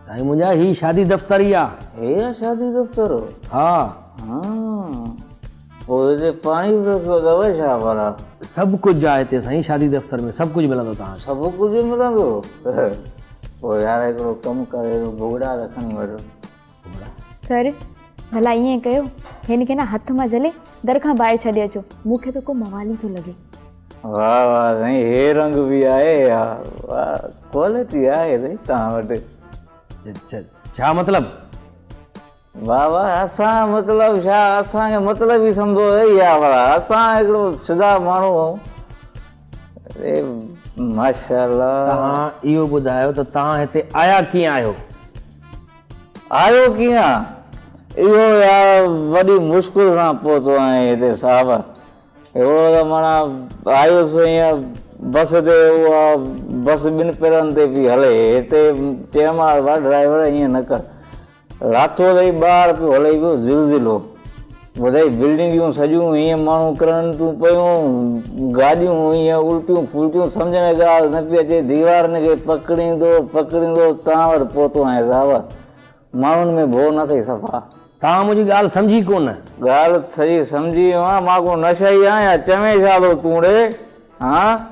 साईं मुंहिंजा ही शादी दफ़्तर ई आहे। हे शादी दफ़्तर? हा हाँ पोइ हिते पाणी बि रखियो अथव छा भला? सभु कुझु आहे हिते साईं, शादी दफ़्तर में सभु कुझु मिलंदो तव्हांखे। सभु कुझु मिलंदो? पोइ यार हिकिड़ो कमु करे भुॻड़ा रखणी वठो। सर भला ईअं कयो, हिन खे न हथ मां जले दर खां ॿाहिरि छॾे अचो, मूंखे त को मवाली थो लॻे। वाह वाह साईं, हे रंग बि आहे यार, वाह क्वालिटी आहे साईं तव्हां वटि। छा मतिलब? वाह वाह, असां मतिलब छा, असांखे मतिलब ई सम्झो आहे भला, असां हिकिड़ो सिधा माण्हू आहियूं। अरे माशाअल्लाह। तव्हां इहो ॿुधायो त तव्हां हिते आया कीअं आहियो? आयो कीअं? इहो यार वॾी मुश्किल सां पहुतो आहियां हिते साहब। अहिड़ो त माना आयुसि हीअं बस ते, उहा बस ॿिनि पेरनि ते पई हले, हिते चयोमांसि वाह ड्राइवर ईअं न कर, रातो ताईं ॿाहिरि पियो हले पियो ज़िलज़िलो, ॿुधाई बिल्डिंगियूं सॼियूं हीअं माण्हू किरनि थियूं पियूं, गाॾियूं हीअं उल्टियूं फुल्टियूं, सम्झ में ॻाल्हि न पई अचे, दीवारनि खे पकड़ींदो तव्हां वटि पहुतो आहियां साहब। माण्हुनि में भो न अथई सफ़ा। तव्हां मुंहिंजी ॻाल्हि सम्झी कोन। ॻाल्हि सॼी सम्झी वियो आहियां, मां को नशा ई आहियां, चवे छा थो तूं ॾे? हा